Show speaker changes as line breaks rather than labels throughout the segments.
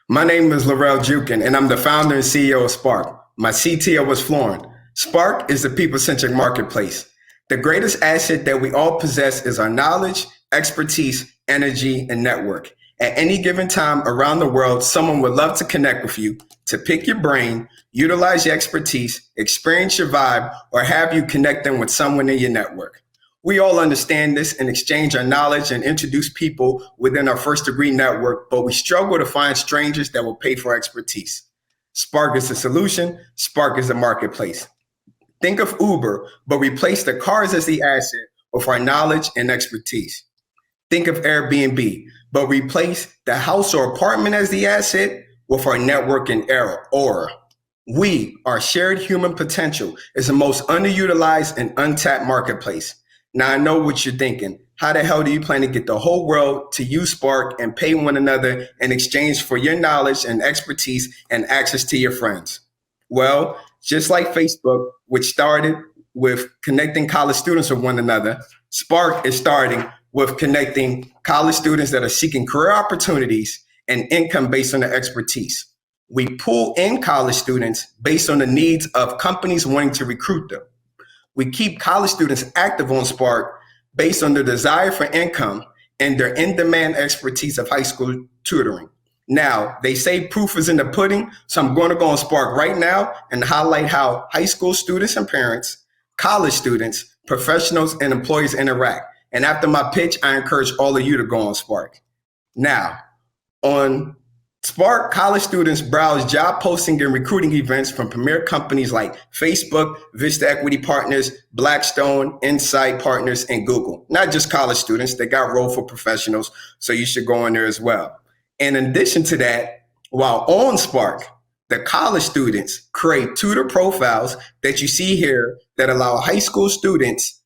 My name is Laurel Djoukeng, and I'm the founder and CEO of Sparc. My CTO was Florin. Sparc is the people-centric marketplace. The greatest asset that we all possess is our knowledge, expertise, energy, and network. At any given time around the world, someone would love to connect with you, to pick your brain, utilize your expertise, experience your vibe, or have you connect them with someone in your network. We all understand this and exchange our knowledge and introduce people within our first degree network, but we struggle to find strangers that will pay for expertise. Sparc is the solution. Sparc is the marketplace. Think of Uber, but replace the cars as the asset with our knowledge and expertise. Think of Airbnb, but replace the house or apartment as the asset with our network and aura. We, our shared human potential, is the most underutilized and untapped marketplace. Now I know what you're thinking. How the hell do you plan to get the whole world to use Sparc and pay one another in exchange for your knowledge and expertise and access to your friends? Well, just like Facebook, which started with connecting college students with one another, Sparc is starting with connecting college students that are seeking career opportunities and income based on their expertise. We pull in college students based on the needs of companies wanting to recruit them. We keep college students active on Sparc based on their desire for income and their in-demand expertise of high school tutoring. Now, they say proof is in the pudding, so I'm going to go on Sparc right now and highlight how high school students and parents, college students, professionals, and employees interact. And after my pitch, I encourage all of you to go on Sparc. Now, on Sparc, college students browse job posting and recruiting events from premier companies like Facebook, Vista Equity Partners, Blackstone, Insight Partners, and Google. Not just college students, they got role for professionals, so you should go on there as well. And in addition to that, while on Sparc, the college students create tutor profiles that you see here that allow high school students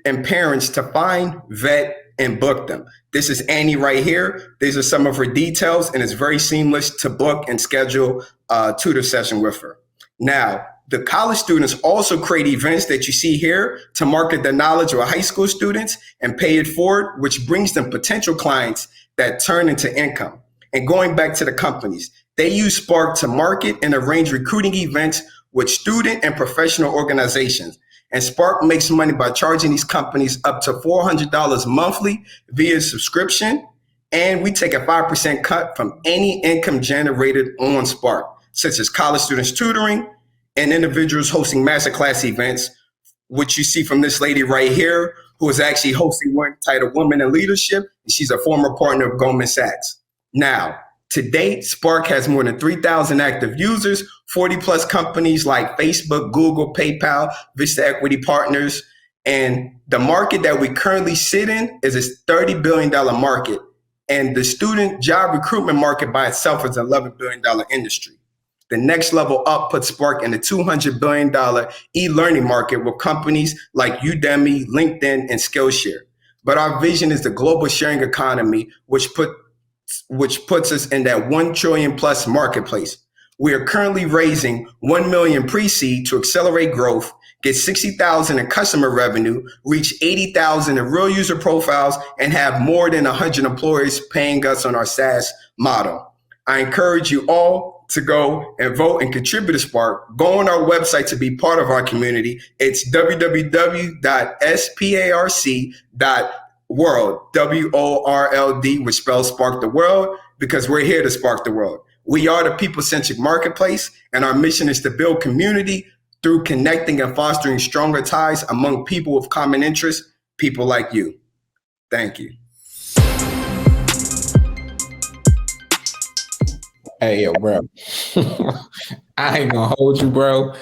and parents to find, vet, and book them. This is Annie right here. These are some of her details, and it's very seamless to book and schedule a tutor session with her. Now, the college students also create events that you see here to market the knowledge of high school students and pay it forward, which brings them potential clients that turn into income. And going back to the companies, they use Sparc to market and arrange recruiting events with student and professional organizations. And Sparc makes money by charging these companies up to $400 monthly via subscription. And we take a 5% cut from any income generated on Sparc, such as college students tutoring and individuals hosting masterclass events, which you see from this lady right here, who is actually hosting one titled Women in Leadership. And she's a former partner of Goldman Sachs. Now, to date, Sparc has more than 3,000 active users, 40 plus companies like Facebook, Google, PayPal, Vista Equity Partners. And the market that we currently sit in is a $30 billion market. And the student job recruitment market by itself is an $11 billion industry. The next level up puts Sparc in the $200 billion e-learning market with companies like Udemy, LinkedIn, and Skillshare. But our vision is the global sharing economy, which puts us in that 1 trillion plus marketplace. We are currently raising 1 million pre-seed to accelerate growth, get 60,000 in customer revenue, reach 80,000 in real user profiles, and have more than 100 employees paying us on our SaaS model. I encourage you all to go and vote and contribute to Sparc. Go on our website to be part of our community. It's www.sparc.world, WORLD, which spells Spark the World, because we're here to spark the world. We are the people-centric marketplace, and our mission is to build community through connecting and fostering stronger ties among people with common interests, people like you. Thank you.
Hey, yo, bro. I ain't gonna hold you, bro.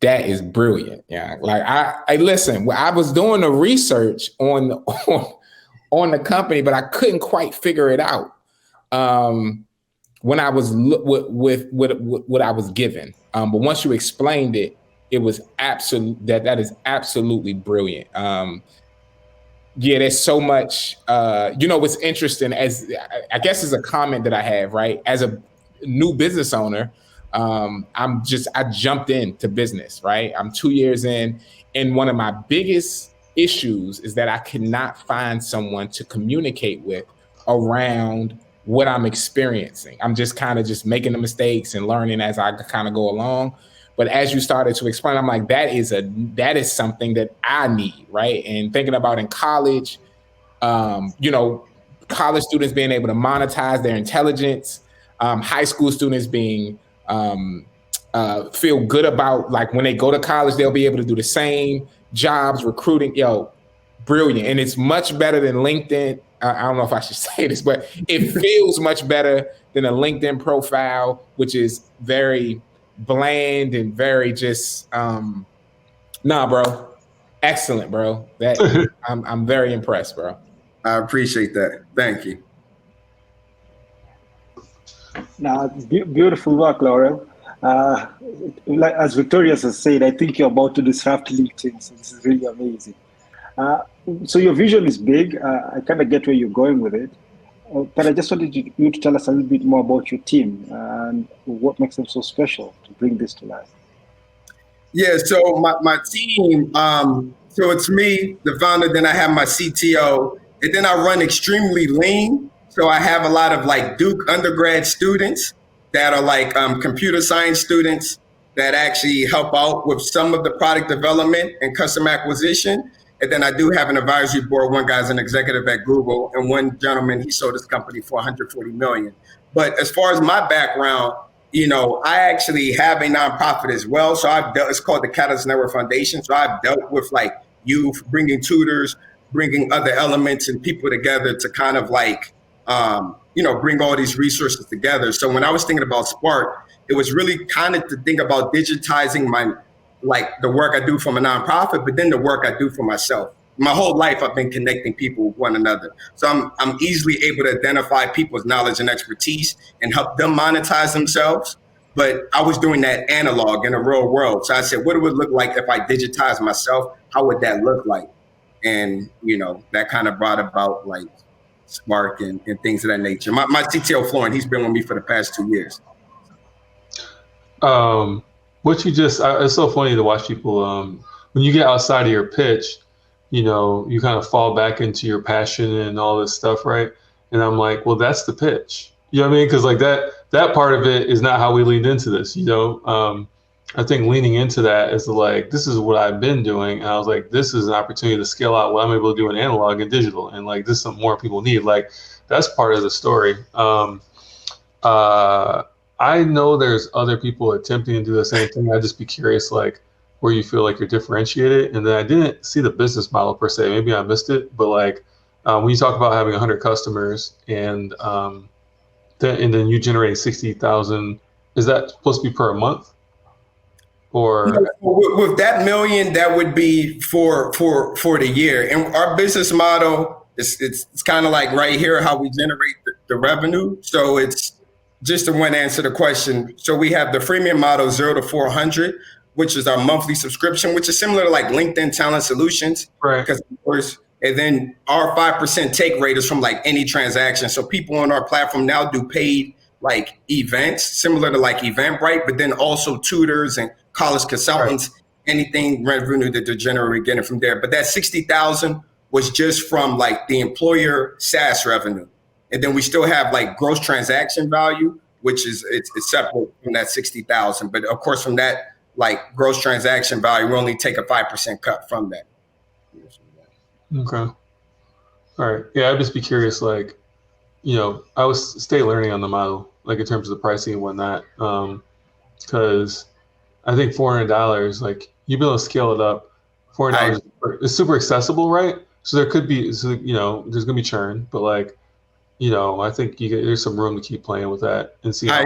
That is brilliant. Yeah. Like I listen, I was doing the research on the company, but I couldn't quite figure it out when I was with what I was given. But once you explained it, it was that is absolutely brilliant. Yeah, there's so much. What's interesting, as I guess is a comment that I have, right? As a new business owner, I jumped into business, right? I'm 2 years in, and one of my biggest issues is that I cannot find someone to communicate with around what I'm experiencing. I'm just kind of just making the mistakes and learning as I kind of go along. But as you started to explain, I'm like, that is something that I need, right? And thinking about in college, college students being able to monetize their intelligence, high school students being feel good about, like, when they go to college, they'll be able to do the same jobs, recruiting, brilliant. And it's much better than LinkedIn. I don't know if I should say this, but it feels much better than a LinkedIn profile, which is very bland and very just, bro. Excellent, bro. That I'm very impressed, bro.
I appreciate that. Thank you.
Now, beautiful work, Laurel. Like, as Victoria has said, I think you're about to disrupt LinkedIn, so this is really amazing. So your vision is big. I kind of get where you're going with it. But I just wanted you to tell us a little bit more about your team and what makes them so special to bring this to life.
Yeah, so my team, so it's me, the founder, then I have my CTO, and then I run extremely lean. So I have a lot of like Duke undergrad students that are like computer science students that actually help out with some of the product development and customer acquisition. And then I do have an advisory board. One guy's an executive at Google, and one gentleman, he sold his company for 140 million. But as far as my background, I actually have a nonprofit as well. So it's called the Catalyst Network Foundation. So I've dealt with like youth, bringing tutors, bringing other elements and people together to kind of like, bring all these resources together. So when I was thinking about Sparc, it was really kind of to think about digitizing the work I do from a nonprofit, but then the work I do for myself. My whole life, I've been connecting people with one another. So I'm easily able to identify people's knowledge and expertise and help them monetize themselves. But I was doing that analog in the real world. So I said, what would it look like if I digitize myself? How would that look like? And, that kind of brought about like Sparc and things of that nature. My CTO, Florent, he's been with me for the past 2 years.
It's so funny to watch people, when you get outside of your pitch, you kind of fall back into your passion and all this stuff, right? And I'm like, well, that's the pitch. You know what I mean? Because like that part of it is not how we leaned into this, I think leaning into that is like, this is what I've been doing. And I was like, this is an opportunity to scale out what I'm able to do in analog and digital. And like, this is something more people need. Like, that's part of the story. I know there's other people attempting to do the same thing. I'd just be curious, like, where you feel like you're differentiated. And then I didn't see the business model per se. Maybe I missed it. But like, when you talk about having 100 customers and then you generating 60,000, is that supposed to be per month? Or
with that million, that would be for the year. And our business model it's kind of like right here how we generate the revenue. So it's just to one answer the question. So we have the freemium model 0 to 400, which is our monthly subscription, which is similar to like LinkedIn Talent Solutions.
Right.
Because of course, and then our 5% take rate is from like any transaction. So people on our platform now do paid like events, similar to like Eventbrite, but then also tutors and college consultants, anything revenue that they're generally getting from there. But that 60,000 was just from like the employer SaaS revenue. And then we still have like gross transaction value, which is it's separate from that 60,000. But of course, from that like gross transaction value, we only take a 5% cut from that.
Okay. All right. Yeah, I'd just be curious, like, I was stay learning on the model, like in terms of the pricing and whatnot. Because I think $400, like, you've been able to scale it up. $400 is super accessible, right? So there could be, there's going to be churn, but like, I think there's some room to keep playing with that and see how.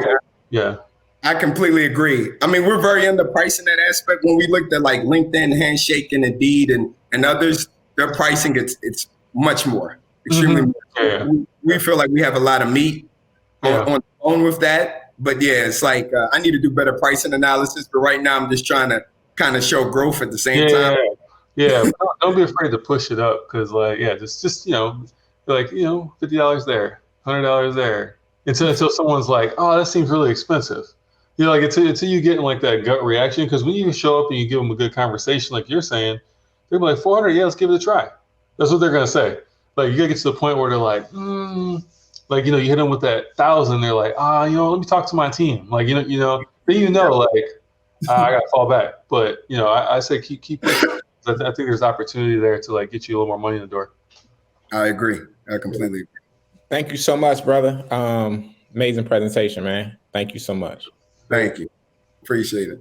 I completely agree. I mean, we're very underpriced in that aspect. When we looked at like LinkedIn, Handshake, and Indeed, and others, their pricing it's much more, extremely more.
Yeah.
We feel like we have a lot of meat on the bone with that. But yeah, it's like I need to do better pricing analysis. But right now, I'm just trying to kind of show growth at the same time.
Yeah, don't be afraid to push it up because, like, just like $50 there, $100 there, until someone's like, oh, that seems really expensive. Like until you get in like that gut reaction, because when you show up and you give them a good conversation, like you're saying, they're like 400, yeah, let's give it a try. That's what they're gonna say. Like you gotta get to the point where they're like, like, you hit them with that 1,000, they're like, let me talk to my team. Like, then like, I got to fall back. But, I say keep pushing. I think there's opportunity there to like get you a little more money in the door.
I agree. I completely agree.
Thank you so much, brother. Amazing presentation, man. Thank you so much.
Thank you. Appreciate it.